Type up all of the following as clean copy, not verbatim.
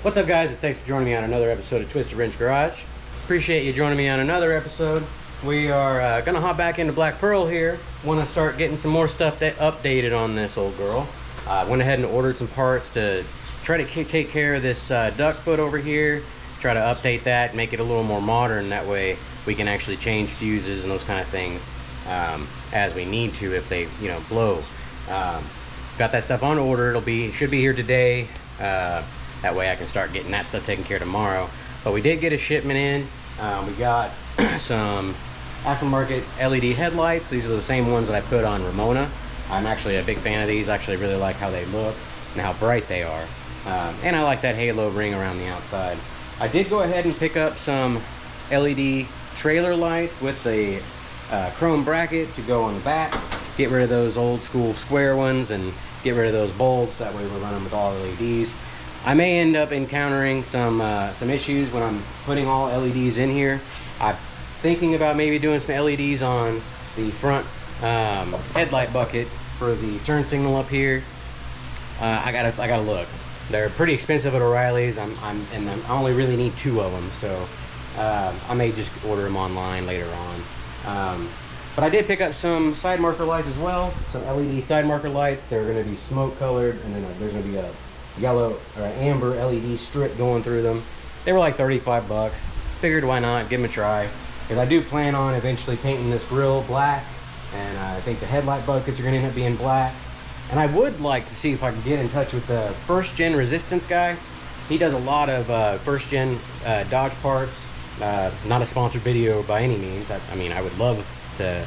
What's up, guys, and thanks for joining me on another episode of Twisted Wrench Garage. Appreciate you joining me on another episode. We are gonna hop back into Black Pearl here. Want to start getting some more stuff updated on this old girl. Went ahead and ordered some parts to try to take care of this duck foot over here. Try to update that, make it a little more modern. That way we can actually change fuses and those kind of things as we need to if they, blow. Got that stuff on order. Should be here today. That way I can start getting that stuff taken care of tomorrow. But we did get a shipment in. We got some aftermarket LED headlights. These are the same ones that I put on Ramona. I'm actually a big fan of these. I actually really like how they look and how bright they are. And I like that halo ring around the outside. I did go ahead and pick up some LED trailer lights with the chrome bracket to go on the back. Get rid of those old school square ones and get rid of those bulbs. That way we're running with all LEDs. I may end up encountering some issues when I'm putting all LEDs in here. I'm thinking about maybe doing some LEDs on the front headlight bucket for the turn signal up here. I gotta look. They're pretty expensive at O'Reilly's. I only really need 2 of them, so I may just order them online later on. But I did pick up some side marker lights as well. Some LED side marker lights. They're going to be smoke colored, and then there's going to be a yellow or amber LED strip going through them. They were like 35 bucks. Figured why not, give them a try. Because I do plan on eventually painting this grill black, and I think the headlight buckets are going to end up being black. And I would like to see if I can get in touch with the first gen resistance guy. He does a lot of first gen Dodge parts. Not a sponsored video by any means. I mean, I would love to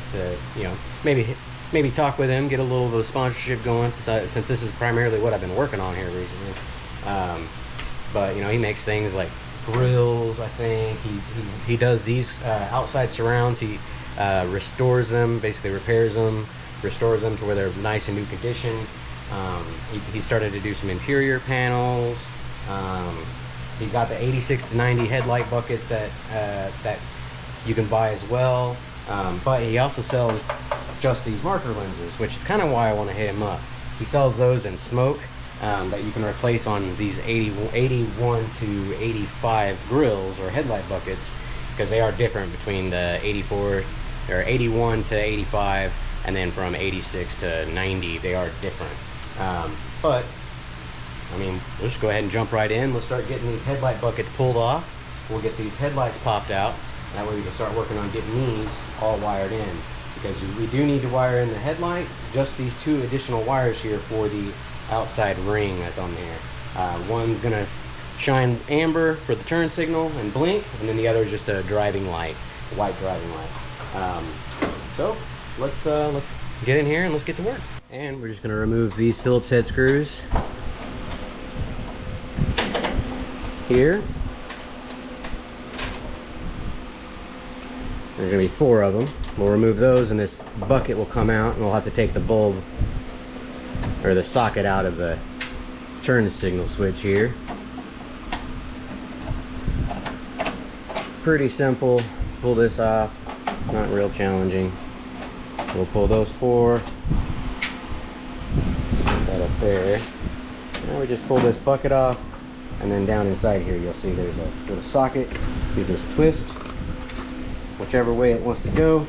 maybe talk with him, get a little bit of sponsorship going, since this is primarily what I've been working on here recently. But he makes things like grills. I think he does these outside surrounds. He restores them, basically repairs them, restores them to where they're nice and new condition. He started to do some interior panels. He's got the 86 to 90 headlight buckets that you can buy as well. But he also sells just these marker lenses, which is kind of why I want to hit him up. He sells those in smoke that you can replace on these 81 to 85 grills or headlight buckets, because they are different between the 84 or 81 to 85, and then from 86 to 90 they are different. But I mean, we'll just go ahead and jump right in. Let's start getting these headlight buckets pulled off. We'll get these headlights popped out. That way we can start working on getting these all wired in, because we do need to wire in the headlight. Just these 2 additional wires here for the outside ring that's on there. One's gonna shine amber for the turn signal and blink, and then the other is just a driving light, a white driving light. So let's get in here and let's get to work. And we're just gonna remove these Phillips head screws here. There's gonna be 4 of them. We'll remove those, and this bucket will come out, and we'll have to take the bulb or the socket out of the turn signal switch here. Pretty simple to pull this off, not real challenging. We'll pull those 4, set that up there. Now we just pull this bucket off, and then down inside here you'll see there's a little socket. You just twist whichever way it wants to go,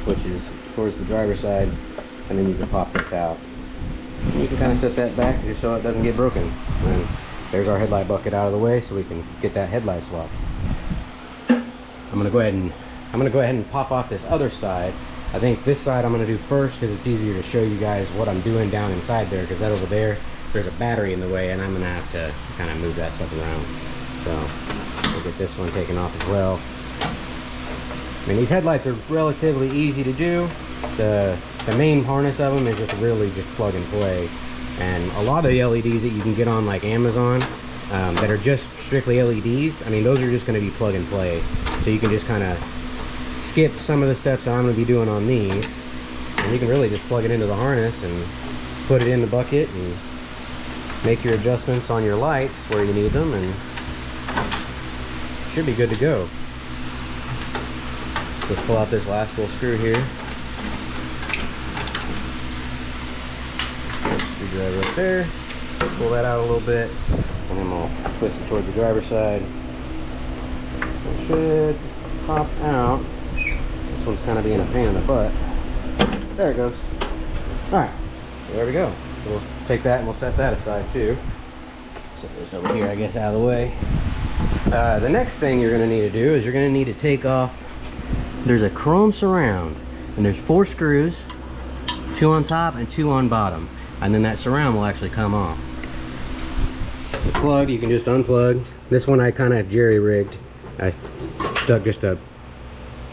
which is towards the driver's side, and then you can pop this out. And you can kind of set that back just so it doesn't get broken. And there's our headlight bucket out of the way, so we can get that headlight swap. I'm gonna go ahead and pop off this other side. I think this side I'm gonna do first because it's easier to show you guys what I'm doing down inside there, because that over there's a battery in the way, and I'm gonna have to kind of move that stuff around. So we'll get this one taken off as well. I mean, these headlights are relatively easy to do. The main harness of them is just plug and play. And a lot of the LEDs that you can get on like Amazon that are just strictly LEDs, I mean, those are just going to be plug and play. So you can just kind of skip some of the steps that I'm going to be doing on these. And you can really just plug it into the harness and put it in the bucket and make your adjustments on your lights where you need them, and should be good to go. Let's pull out this last little screw here. Screwdriver up there. Pull that out a little bit. and then we'll twist it toward the driver's side. It should pop out. This one's kind of being a pain in the butt. There it goes. All right, there we go. So we'll take that and we'll set that aside too. Set this over here, I guess, out of the way. The next thing you're going to need to do is you're going to need to take off. There's a chrome surround, and there's 4 screws, 2 on top and 2 on bottom, and then that surround will actually come off. The plug you can just unplug. This one I kind of jerry-rigged. I stuck just a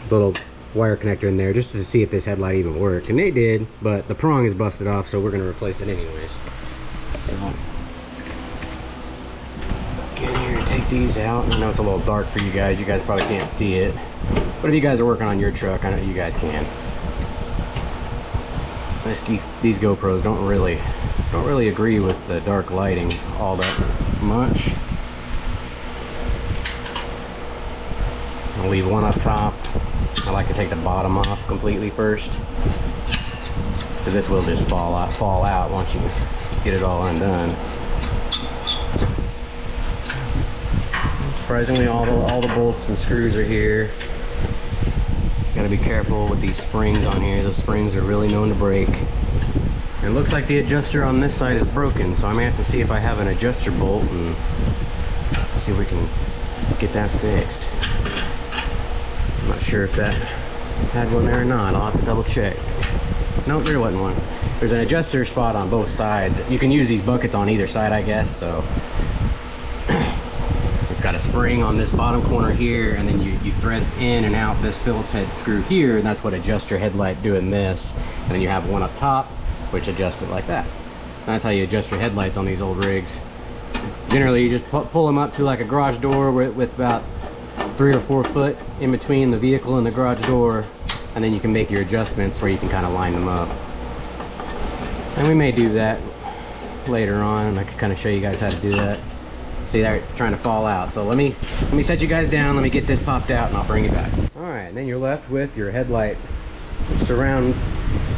little wire connector in there just to see if this headlight even worked, and it did, but the prong is busted off, so we're going to replace it anyways. So get in here and take these out. I know it's a little dark for you guys probably can't see it, but if you guys are working on your truck, I know you guys can. These GoPros don't really agree with the dark lighting all that much. I'll leave one up top. I like to take the bottom off completely first, because this will just fall out once you get it all undone. Surprisingly, all the bolts and screws are here. Got to be careful with these springs on here. Those springs are really known to break. And it looks like the adjuster on this side is broken, so I may have to see if I have an adjuster bolt and see if we can get that fixed. I'm not sure if that had one there or not. I'll have to double check. Nope, there wasn't one. There's an adjuster spot on both sides. You can use these buckets on either side, I guess. So it's got a spring on this bottom corner here, and then you thread in and out this Phillips head screw here, and that's what adjusts your headlight doing this. And then you have one up top, which adjusts it like that. And that's how you adjust your headlights on these old rigs. Generally, you just pull them up to like a garage door with about 3 or 4 foot in between the vehicle and the garage door, and then you can make your adjustments where you can kind of line them up. And we may do that later on, and I can kind of show you guys how to do that. See, they're trying to fall out. So let me set you guys down. Let me get this popped out, and I'll bring you back. All right, and then you're left with your headlight surround,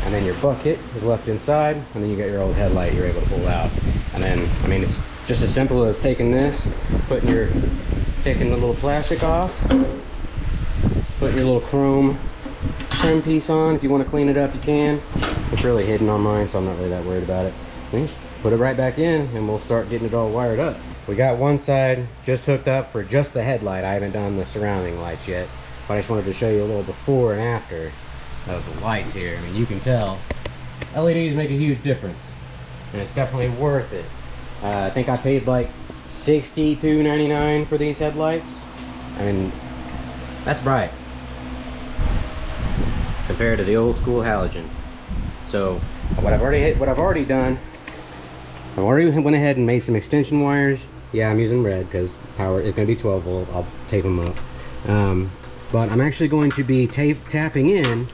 and then your bucket is left inside, and then you got your old headlight you're able to pull out. And then, I mean, it's just as simple as taking this, taking the little plastic off, putting your little chrome trim piece on. If you want to clean it up, you can. It's really hidden on mine, so I'm not really that worried about it. And just put it right back in, and we'll start getting it all wired up. We got one side just hooked up for just the headlight. I haven't done the surrounding lights yet, but I just wanted to show you a little before and after of the lights here. I mean, you can tell LEDs make a huge difference, and it's definitely worth it. I think I paid like $62.99 for these headlights. I mean, that's bright compared to the old school halogen. So what I've already done, I've already went ahead and made some extension wires. Yeah, I'm using red because power is going to be 12 volt. I'll tape them up. But I'm actually going to be tapping in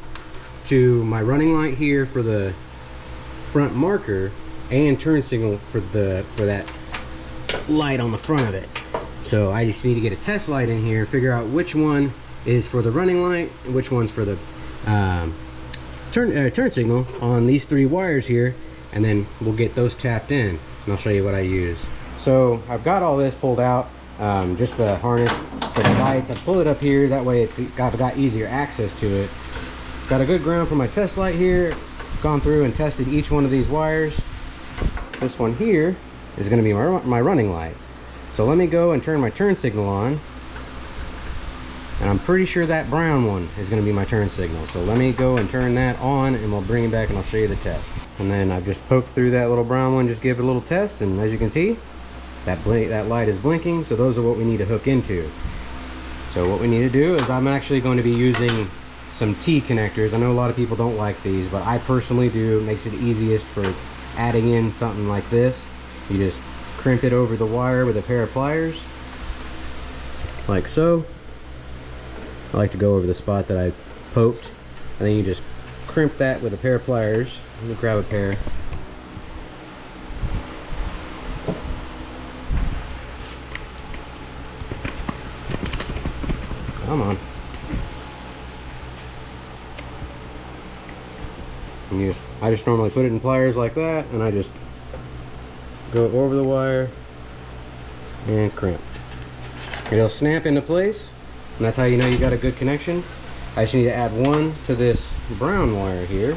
to my running light here for the front marker, and turn signal for that light on the front of it. So I just need to get a test light in here, figure out which one is for the running light and which one's for the turn signal on these 3 wires here, and then we'll get those tapped in, and I'll show you what I use. So I've got all this pulled out, just the harness for the lights. I pull it up here, that way I've got easier access to it. Got a good ground for my test light here. Gone through and tested each one of these wires. This one here is going to be my running light. So let me go and turn my turn signal on, and I'm pretty sure that brown one is going to be my turn signal. So let me go and turn that on, and we'll bring it back and I'll show you the test. And then I've just poked through that little brown one, just give it a little test, and as you can see, that light is blinking. So those are what we need to hook into. So what we need to do is I'm actually going to be using some T connectors. I know a lot of people don't like these, but I personally do. It makes it easiest for adding in something like this. You just crimp it over the wire with a pair of pliers, like so. I like to go over the spot that I poked, and then you just crimp that with a pair of pliers. Let me grab a pair. Come on. And I just normally put it in pliers like that, and I just go over the wire, and crimp. It'll snap into place, and that's how you know you got a good connection. I just need to add one to this brown wire here,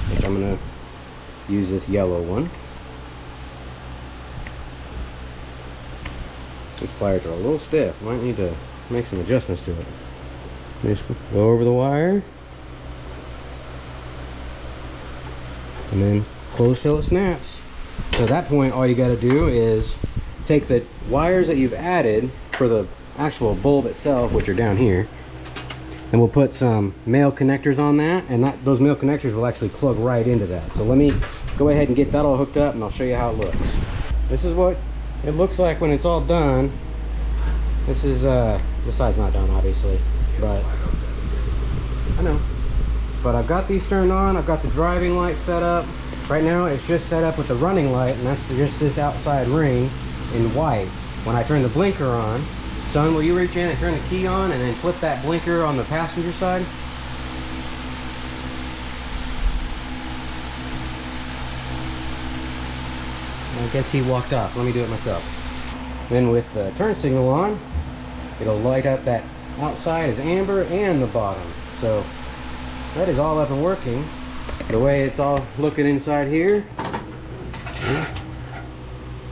which I'm gonna use this yellow one. These pliers are a little stiff. Might need to make some adjustments to it. Just go over the wire, and then close till it snaps. So at that point, all you got to do is take the wires that you've added for the actual bulb itself, which are down here, and we'll put some male connectors on that, and those male connectors will actually plug right into that. So let me go ahead and get that all hooked up, and I'll show you how it looks. This is what it looks like when it's all done. This is this side's not done, obviously, but I know. But I've got these turned on. I've got the driving light set up. Right now it's just set up with the running light, and that's just this outside ring in white. When I turn the blinker on, son, will you reach in and turn the key on and then flip that blinker on the passenger side? I guess he walked off. Let me do it myself. Then with the turn signal on, it'll light up that outside is amber and the bottom. So that is all up and working. The way it's all looking inside here,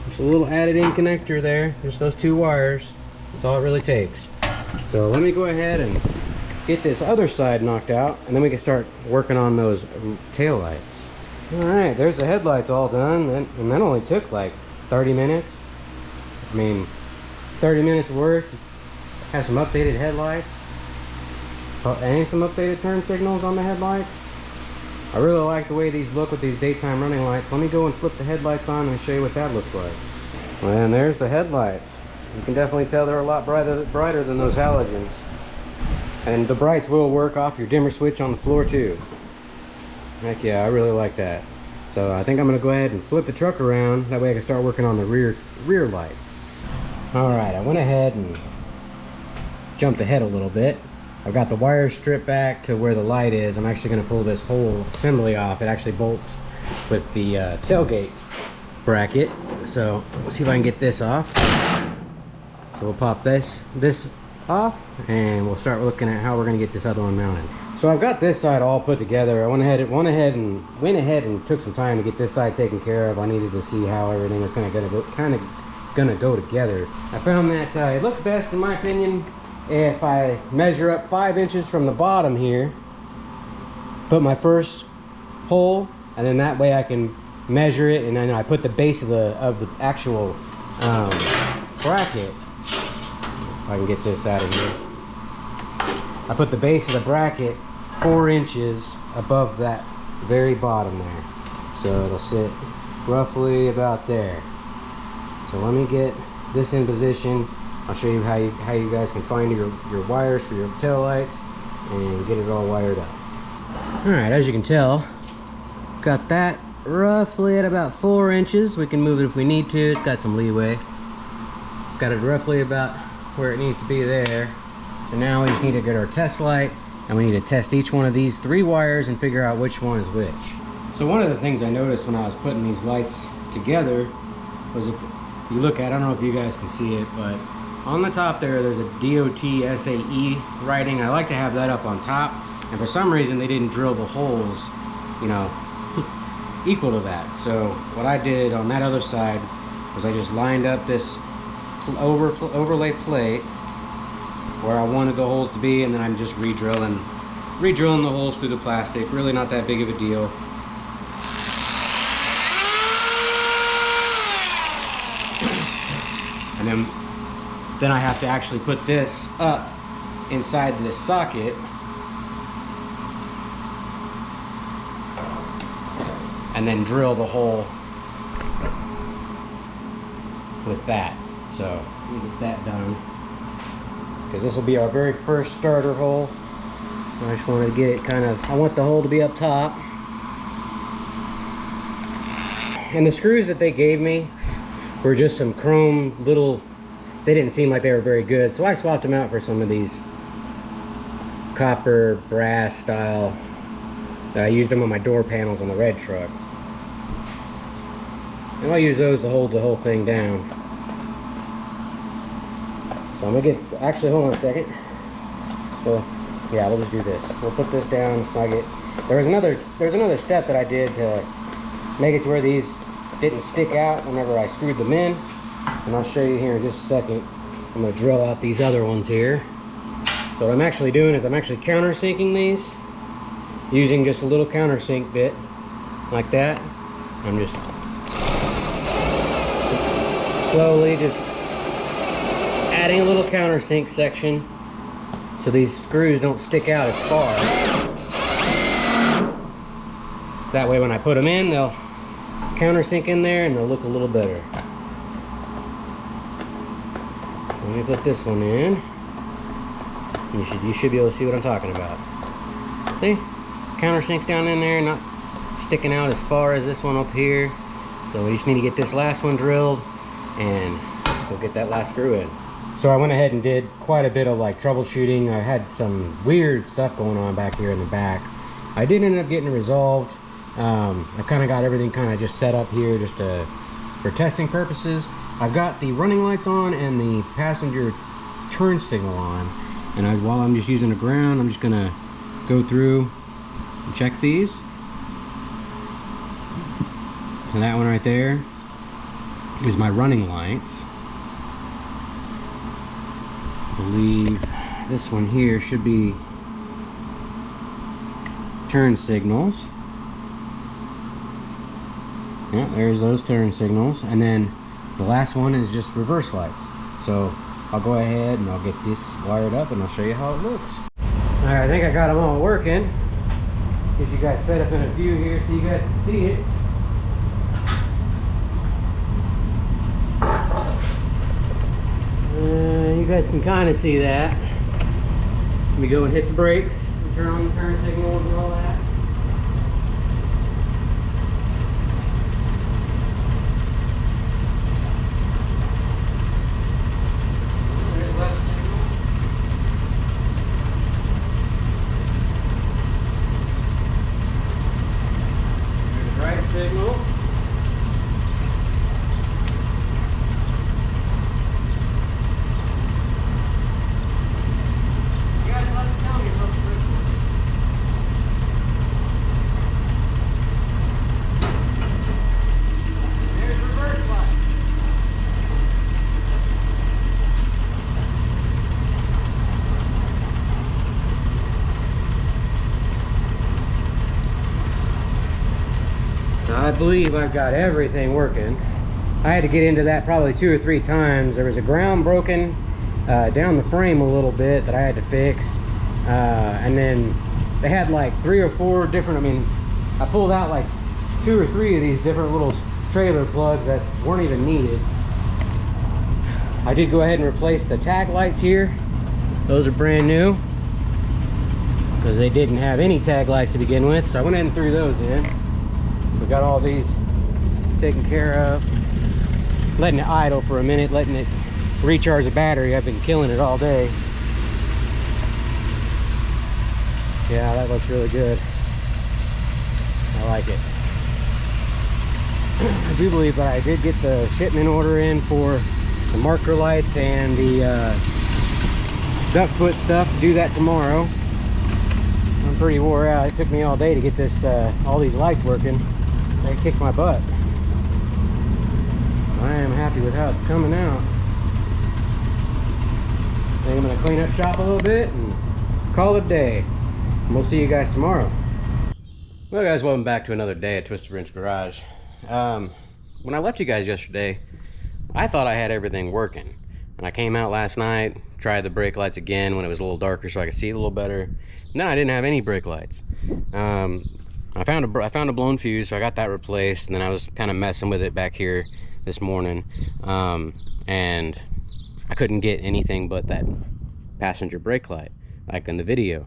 just a little added in connector there, just those two wires. That's all it really takes. So let me go ahead and get this other side knocked out, and then we can start working on those tail lights. All right, there's the headlights all done, and that only took like 30 minutes. I mean, 30 minutes work. Have some updated headlights and some updated turn signals on the headlights. I really like the way these look with these daytime running lights. Let me go and flip the headlights on and show you what that looks like. And there's the headlights. You can definitely tell they're a lot brighter than those halogens. And the brights will work off your dimmer switch on the floor too. Heck yeah, I really like that. So I think I'm gonna go ahead and flip the truck around. That way I can start working on the rear lights. All right, I went ahead and jumped ahead a little bit. I've got the wires stripped back to where the light is. I'm actually going to pull this whole assembly off. It actually bolts with the tailgate bracket. So let's see if I can get this off. So we'll pop this off, and we'll start looking at how we're going to get this other one mounted. So I've got this side all put together. I went ahead and took some time to get this side taken care of. I needed to see how everything was kind of gonna go together. I found that it looks best, in my opinion, if I measure up 5 inches from the bottom here, put my first hole, and then that way I can measure it, and then I put the base of the actual bracket. If I can get this out of here. I put the base of the bracket 4 inches above that very bottom there. So it'll sit roughly about there. So let me get this in position. I'll show you how you guys can find your wires for your tail lights and get it all wired up. Alright, as you can tell, got that roughly at about 4 inches. We can move it if we need to. It's got some leeway. Got it roughly about where it needs to be there. So now we just need to get our test light, and we need to test each one of these 3 wires and figure out which one is which. So one of the things I noticed when I was putting these lights together was, if you look at, I don't know if you guys can see it, but on the top there's a DOT SAE writing. I like to have that up on top, and for some reason they didn't drill the holes, you know, equal to that. So what I did on that other side was I just lined up this overlay plate where I wanted the holes to be, and then I'm just re-drilling the holes through the plastic. Really not that big of a deal. And then I have to actually put this up inside this socket, and then drill the hole with that. So let me get that done, because this will be our very first starter hole. I just wanted to get it I want the hole to be up top. And the screws that they gave me were just some chrome little, they didn't seem like they were very good, so I swapped them out for some of these copper brass style. I used them on my door panels on the red truck, and I'll use those to hold the whole thing down. So I'm gonna get, actually hold on a second. So yeah, we'll just do this. We'll put this down, snug it. There's another step that I did to make it to where these didn't stick out whenever I screwed them in. And I'll show you here in just a second. I'm gonna drill out these other ones here. So what I'm actually doing is I'm actually countersinking these using just a little countersink bit like that. I'm just slowly just adding a little countersink section so these screws don't stick out as far. That way when I put them in, they'll countersink in there and they'll look a little better. So let me put this one in. You should be able to see what I'm talking about. See? Countersinks down in there, not sticking out as far as this one up here. So we just need to get this last one drilled and we'll get that last screw in. So I went ahead and did quite a bit of like troubleshooting. I had some weird stuff going on back here in the back. I did end up getting it resolved. I kind of got everything kind of just set up here just for testing purposes. I've got the running lights on and the passenger turn signal on. And while I'm just using the ground, I'm just gonna go through and check these. So that one right there is my running lights. I believe this one here should be turn signals. Yeah, there's those turn signals. And then the last one is just reverse lights. So I'll go ahead and I'll get this wired up and I'll show you how it looks. All right, I think I got them all working. Get you guys set up in a view here so you guys can see it. You guys can kind of see that. Let me go and hit the brakes and turn on the turn signals and all that. Signal. You guys let us tell me something. There's reverse light. I believe I've got everything working. I had to get into that probably 2 or 3 times. There was a ground broken down the frame a little bit that I had to fix. And then they had like 3 or 4 different, I mean, I pulled out like 2 or 3 of these different little trailer plugs that weren't even needed. I did go ahead and replace the tag lights here. Those are brand new because they didn't have any tag lights to begin with. So I went ahead and threw those in. We got all these taken care of. Letting it idle for a minute, letting it recharge the battery. I've been killing it all day. Yeah, that looks really good. I like it. I do believe that I did get the shipment order in for the marker lights and the duck foot stuff. To do that tomorrow. I'm pretty wore out. It took me all day to get this all these lights working. They kicked my butt. I am happy with how it's coming out. I think I'm going to clean up shop a little bit and call it a day. And we'll see you guys tomorrow. Well guys, welcome back to another day at Twisted Wrench Garage. When I left you guys yesterday, I thought I had everything working. And I came out last night, tried the brake lights again when it was a little darker so I could see it a little better. And then I didn't have any brake lights. I found a blown fuse, so I got that replaced, and then I was kind of messing with it back here this morning, and I couldn't get anything but that passenger brake light, like in the video.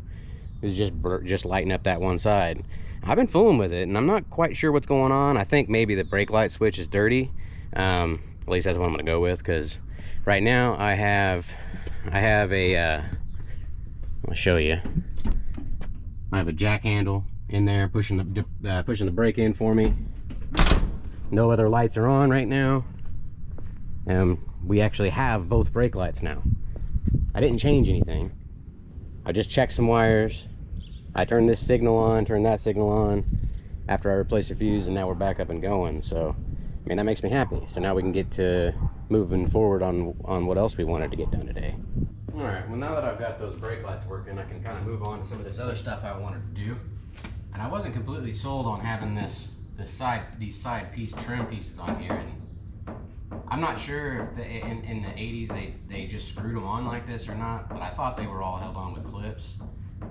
It was just lighting up that one side. I've been fooling with it, and I'm not quite sure what's going on. I think maybe the brake light switch is dirty. At least that's what I'm gonna go with, because right now I have a I'll show you. I have a jack handle in there pushing the brake in for me. No other lights are on right now, and we actually have both brake lights now. I didn't change anything. I just checked some wires. I turned this signal on, turned that signal on after I replaced the fuse, and now we're back up and going. So, I mean, that makes me happy. So now we can get to moving forward on what else we wanted to get done today. All right, well, now that I've got those brake lights working, I can kind of move on to some of this other stuff I wanted to do. And I wasn't completely sold on having these side piece trim pieces on here. And I'm not sure if in the 80s they just screwed them on like this or not, but I thought they were all held on with clips.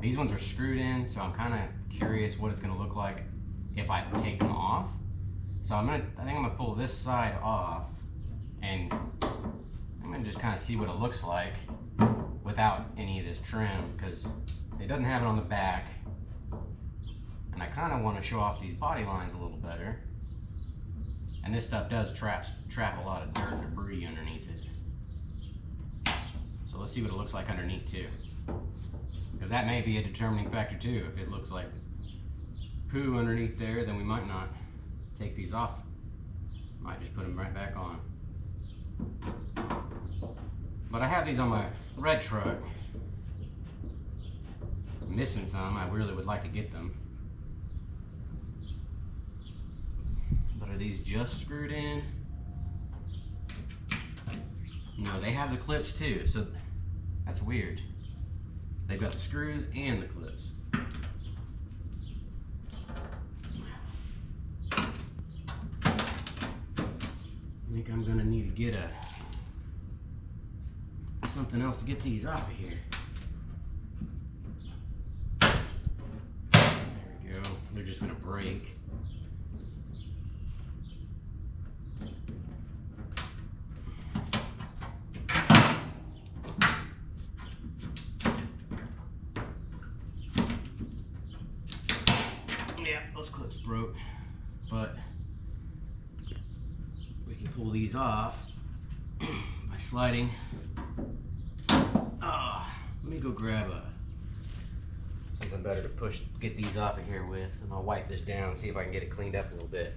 These ones are screwed in, so I'm kind of curious what it's going to look like if I take them off. So I think I'm going to pull this side off, and I'm going to just kind of see what it looks like without any of this trim, because it doesn't have it on the back, and I kind of want to show off these body lines a little better. And this stuff does trap a lot of dirt and debris underneath it. So let's see what it looks like underneath too, because that may be a determining factor too. If it looks like poo underneath there, then we might not take these off. Might just put them right back on. But I have these on my red truck. I'm missing some. I really would like to get them. But are these just screwed in? No, they have the clips too, so that's weird. They've got the screws and the clips. I think I'm gonna need to get something else to get these off of here. There we go. They're just gonna break. Yeah, those clips broke, but we can pull these off by sliding. Let me go grab something better to get these off of here with, and I'll wipe this down, see if I can get it cleaned up a little bit.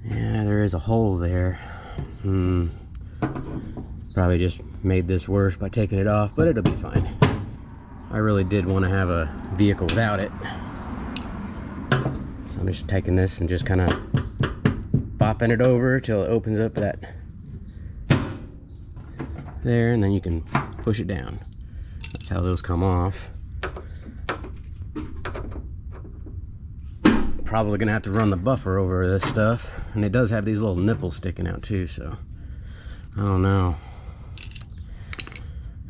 Yeah, there is a hole there. Probably just made this worse by taking it off, but it'll be fine. I really did want to have a vehicle without it. So I'm just taking this and just kind of bopping it over till it opens up that there, and then you can push it down. That's how those come off. Probably gonna have to run the buffer over this stuff, and it does have these little nipples sticking out too, so I don't know.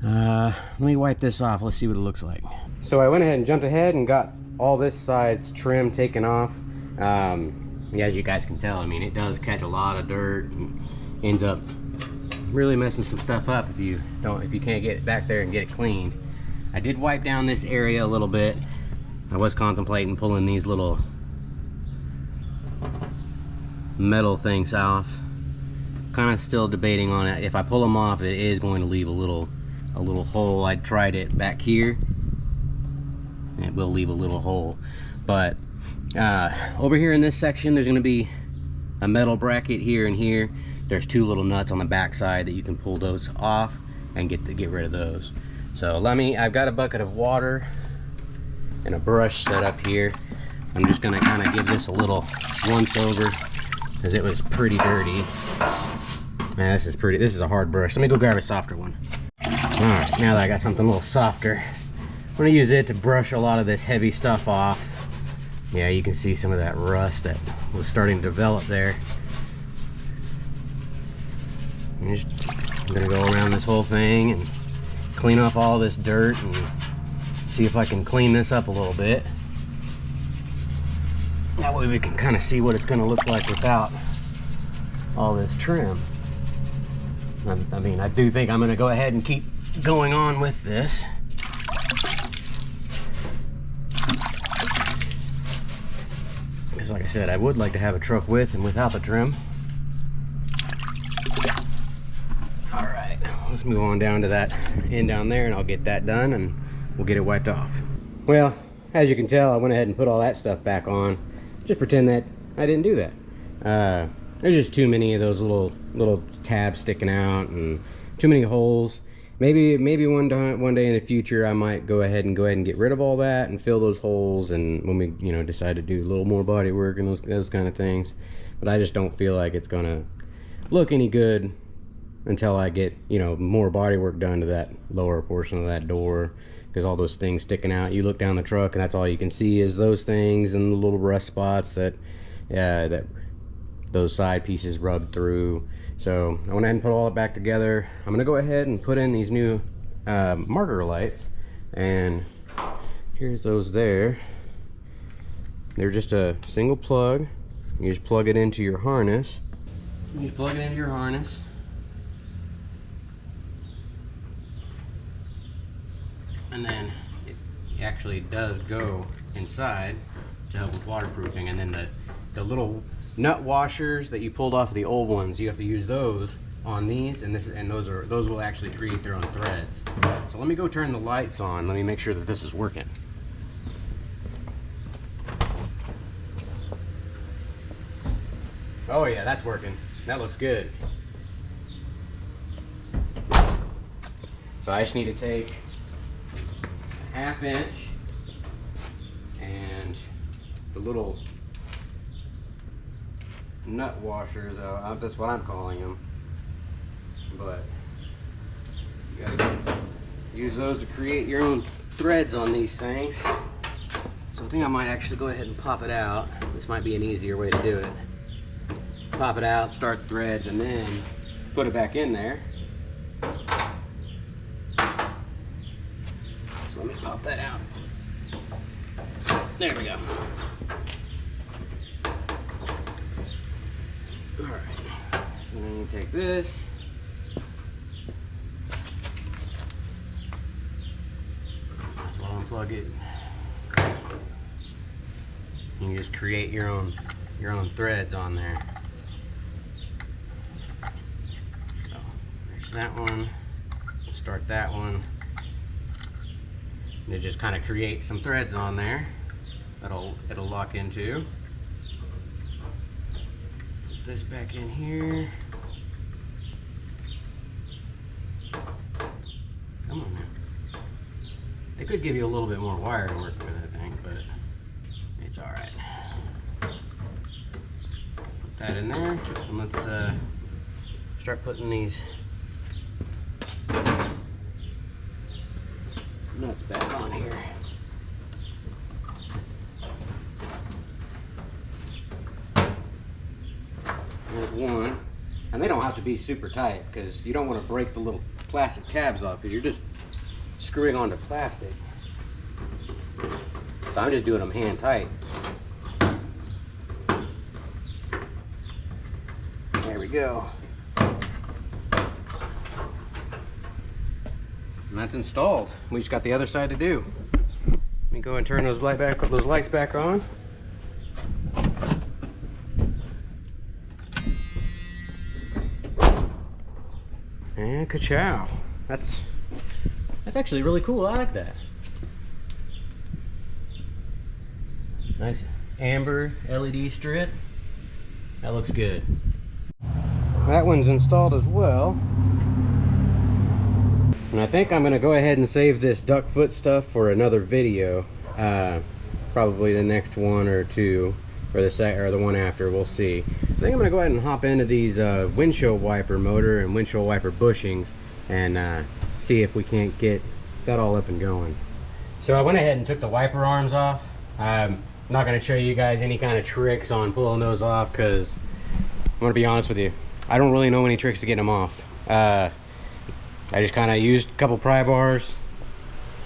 Let me wipe this off. Let's see what it looks like. So I went ahead and jumped ahead and got all this side's trim taken off. As you guys can tell, I mean, it does catch a lot of dirt and ends up really messing some stuff up if you can't get it back there and get it cleaned. I did wipe down this area a little bit. I was contemplating pulling these little metal things off. Kind of still debating on it. If I pull them off, it is going to leave a little hole. I tried it back here. It will leave a little hole, but over here in this section, there's going to be a metal bracket here and here. There's two little nuts on the back side that you can pull those off and get rid of those. So I've got a bucket of water and a brush set up here. I'm just going to kind of give this a little once over because it was pretty dirty. Man, this is a hard brush. Let me go grab a softer one. All right, now that I got something a little softer, I'm going to use it to brush a lot of this heavy stuff off. Yeah, you can see some of that rust that was starting to develop there. I'm going to go around this whole thing and clean off all this dirt and see if I can clean this up a little bit. That way we can kind of see what it's going to look like without all this trim. I mean, I do think I'm going to go ahead and keep going on with this. Because like I said, I would like to have a truck with and without the trim. Alright, let's move on down to that end down there and I'll get that done and we'll get it wiped off. Well, as you can tell, I went ahead and put all that stuff back on. Just pretend that I didn't do that. There's just too many of those little tabs sticking out and too many holes. maybe one day in the future I might go ahead and get rid of all that and fill those holes, and when we, you know, decide to do a little more body work and those kind of things. But I just don't feel like it's gonna look any good until I get, you know, more body work done to that lower portion of that door, because all those things sticking out, you look down the truck and that's all you can see is those things and the little rust spots that those side pieces rubbed through. So I went ahead and put all it back together. I'm gonna go ahead and put in these new marker lights, and here's those there. They're just a single plug. You just plug it into your harness. You just plug it into your harness. And then it actually does go inside to help with waterproofing. And then the little nut washers that you pulled off of the old ones, you have to use those on these, and those will actually create their own threads. So let me go turn the lights on. Let me make sure that this is working. Oh yeah, that's working. That looks good. So I just need to take a 1/2 inch and the little nut washers, that's what I'm calling them, but you gotta use those to create your own threads on these things. So I think I might actually go ahead and pop it out. This might be an easier way to do it. Pop it out, start the threads, and then put it back in there. So let me pop that out. There we go. Alright, so then you take this. That's what I'll unplug it. You can just create your own threads on there. That one, start that one, and it just kind of creates some threads on there that'll lock into. Put this back in here. Come on now. They could give you a little bit more wire to work with, I think, but it's all right. Put that in there, and let's start putting these nuts back on here. There's one, and they don't have to be super tight because you don't want to break the little plastic tabs off, because you're just screwing onto plastic. So I'm just doing them hand tight. There we go. And that's installed. We just got the other side to do. Let me go and turn those lights back on. And ka-chow. That's actually really cool. I like that. Nice amber LED strip. That looks good. That one's installed as well. And I think I'm gonna go ahead and save this duck foot stuff for another video. Probably the next one or two, or the one after, we'll see. I think I'm gonna go ahead and hop into these windshield wiper motor and windshield wiper bushings and see if we can't get that all up and going. So I went ahead and took the wiper arms off. I'm not gonna show you guys any kind of tricks on pulling those off, because I'm gonna be honest with you, I don't really know any tricks to get them off. I just kind of used a couple pry bars,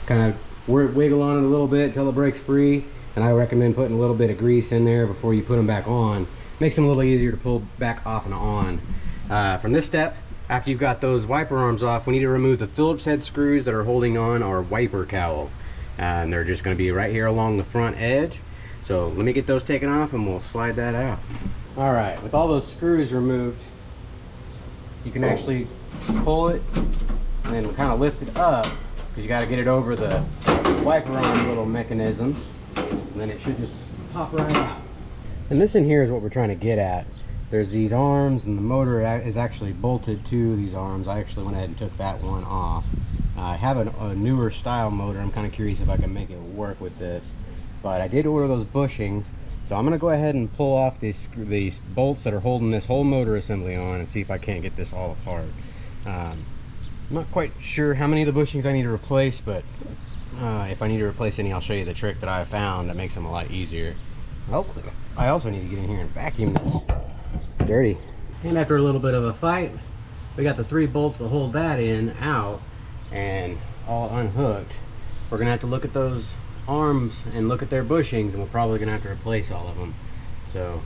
kind of wiggle on it a little bit until it breaks free, and I recommend putting a little bit of grease in there before you put them back on. Makes them a little easier to pull back off and on. From this step, after you've got those wiper arms off, we need to remove the Phillips head screws that are holding on our wiper cowl. And they're just going to be right here along the front edge. So let me get those taken off and we'll slide that out. Alright, with all those screws removed, you can actually pull it and then kind of lift it up, because you got to get it over the wiper arm little mechanisms, and then it should just pop right out. And this in here is what we're trying to get at. there's these arms, and the motor is actually bolted to these arms. I actually went ahead and took that one off. I have a newer style motor. I'm kind of curious if I can make it work with this, but I did order those bushings, so I'm going to go ahead and pull off these bolts that are holding this whole motor assembly on and see if I can't get this all apart. I'm not quite sure how many of the bushings I need to replace, but if I need to replace any, I'll show you the trick that I found that makes them a lot easier. Well, I also need to get in here and vacuum this dirty. And after a little bit of a fight, we got the 3 bolts to hold that in out and all unhooked. We're gonna have to look at those arms and look at their bushings, and we're probably gonna have to replace all of them. So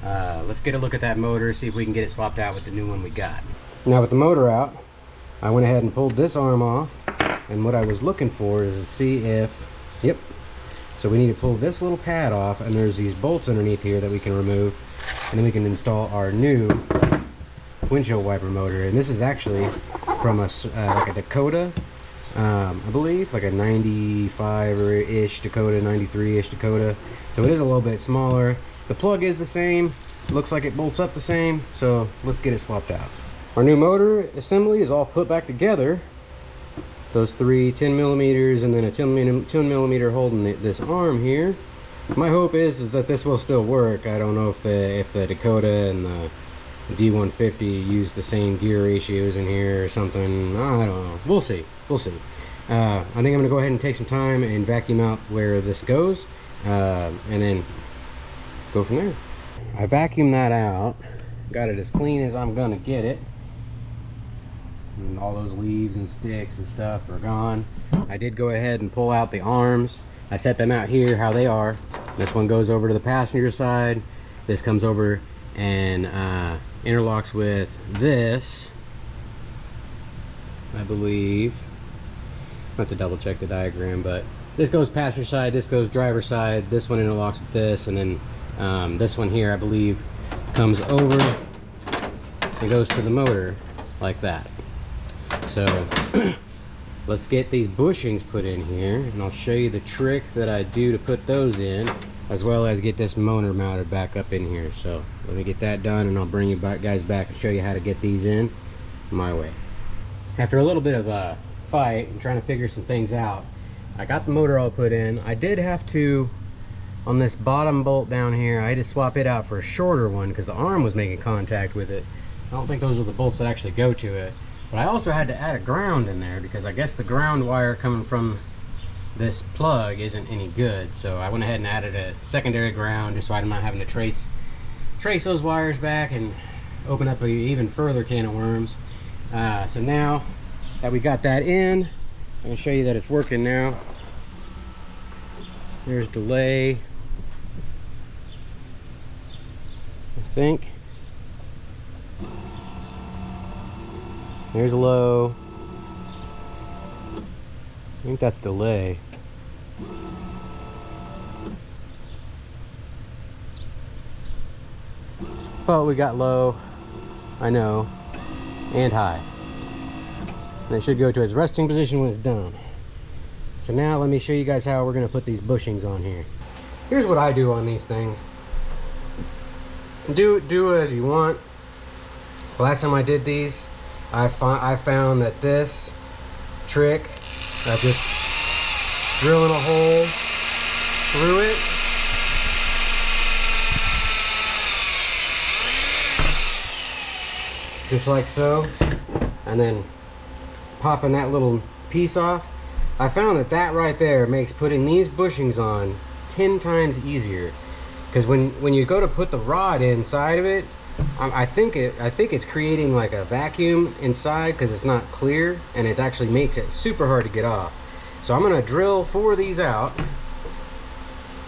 let's get a look at that motor, see if we can get it swapped out with the new one we got. Now with the motor out, I went ahead and pulled this arm off, and what I was looking for is to see if, yep, so we need to pull this little pad off, and there's these bolts underneath here that we can remove, and then we can install our new windshield wiper motor. And this is actually from a like a Dakota, I believe, like a 95-ish Dakota, 93-ish Dakota. So it is a little bit smaller. The plug is the same, looks like it bolts up the same, so let's get it swapped out. Our new motor assembly is all put back together. Those 3 10 millimeters and then a 10 millimeter holding this arm here. My hope is that this will still work. I don't know if the Dakota and the D150 use the same gear ratios in here or something. I don't know. We'll see. We'll see. I think I'm going to go ahead and take some time and vacuum out where this goes, and then go from there. I vacuumed that out. Got it as clean as I'm going to get it. And all those leaves and sticks and stuff are gone. I did go ahead and pull out the arms. I set them out here how they are. This one goes over to the passenger side. This comes over and interlocks with this, I believe. I have to double check the diagram, but this goes passenger side, this goes driver side, this one interlocks with this, and then this one here, I believe, comes over and goes to the motor like that. So let's get these bushings put in here, and I'll show you the trick that I do to put those in, as well as get this motor mounted back up in here. So let me get that done, and I'll bring you guys back and show you how to get these in my way. After a little bit of a fight and trying to figure some things out, I got the motor all put in. I did have to, on this bottom bolt down here, I had to swap it out for a shorter one because the arm was making contact with it. I don't think those are the bolts that actually go to it. But I also had to add a ground in there because I guess the ground wire coming from this plug isn't any good. So I went ahead and added a secondary ground just so I'm not having to trace those wires back and open up an even further can of worms. So now that we got that in, I'm going to show you that it's working now. There's delay, I think. There's low. I think that's delay. Well, we got low, I know, and high. And it should go to its resting position when it's done. So now let me show you guys how we're going to put these bushings on here. Here's what I do on these things. Do as you want. Last time I did these, I found that this trick of just drilling a hole through it just like so, and then popping that little piece off, I found that right there makes putting these bushings on 10 times easier. Because when you go to put the rod inside of it, I think it's creating like a vacuum inside because it's not clear, and it actually makes it super hard to get off. So I'm going to drill 4 of these out,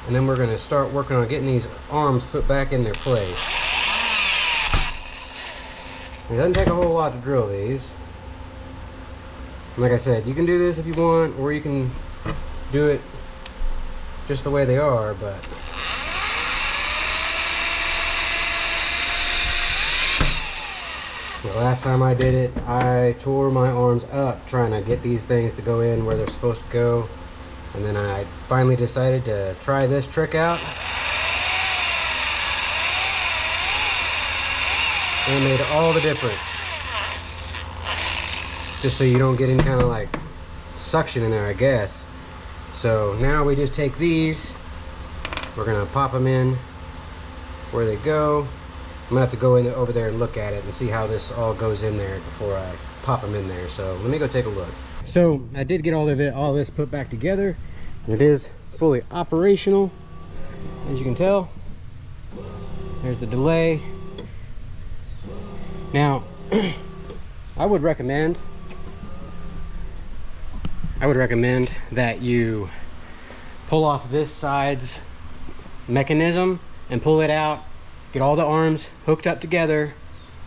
and then we're going to start working on getting these arms put back in their place. It doesn't take a whole lot to drill these. Like I said, you can do this if you want, or you can do it just the way they are, but the last time I did it, I tore my arms up trying to get these things to go in where they're supposed to go. And then I finally decided to try this trick out. And it made all the difference. Just so you don't get any kind of like suction in there, I guess. So now we just take these, we're gonna pop them in where they go. I'm gonna have to go in over there and look at it and see how this all goes in there before I pop them in there. So let me go take a look. So I did get all this put back together. It is fully operational, as you can tell. There's the delay. Now, I would recommend that you pull off this side's mechanism and pull it out, get all the arms hooked up together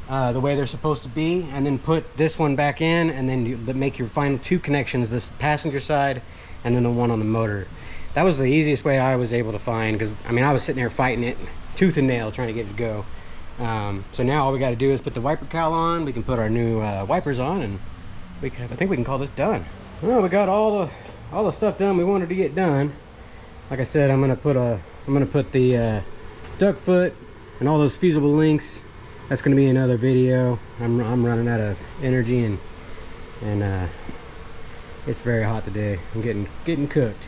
the way they're supposed to be, and then put this one back in, and then you make your final two connections, this passenger side and then the one on the motor. That was the easiest way I was able to find, because I mean I was sitting there fighting it tooth and nail trying to get it to go. So now all we got to do is put the wiper cowl on, we can put our new wipers on, and I think we can call this done. Well, we got all the stuff done we wanted to get done. Like I said, I'm gonna put the duck foot and all those fusible links. That's gonna be another video. I'm running out of energy, and it's very hot today. I'm getting cooked.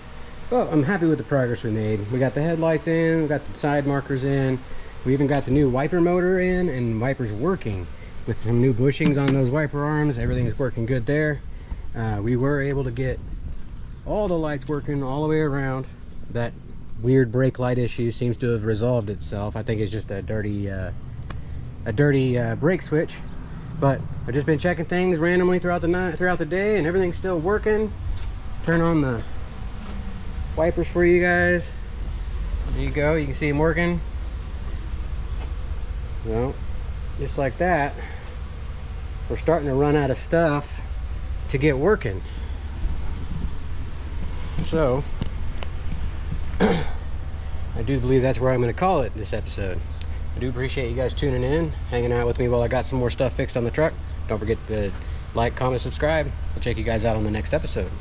But I'm happy with the progress we made. We got the headlights in, we got the side markers in, we even got the new wiper motor in, and wipers working with some new bushings on those wiper arms. Everything is working good there. We were able to get all the lights working all the way around. That weird brake light issue seems to have resolved itself. I think it's just a dirty brake switch. But I've just been checking things randomly throughout the day, and everything's still working. Turn on the wipers for you guys. There you go, you can see them working. Well, just like that, we're starting to run out of stuff to get working. So I do believe that's where I'm going to call it this episode. I do appreciate you guys tuning in, hanging out with me while I got some more stuff fixed on the truck. Don't forget to like, comment, subscribe. I'll check you guys out on the next episode.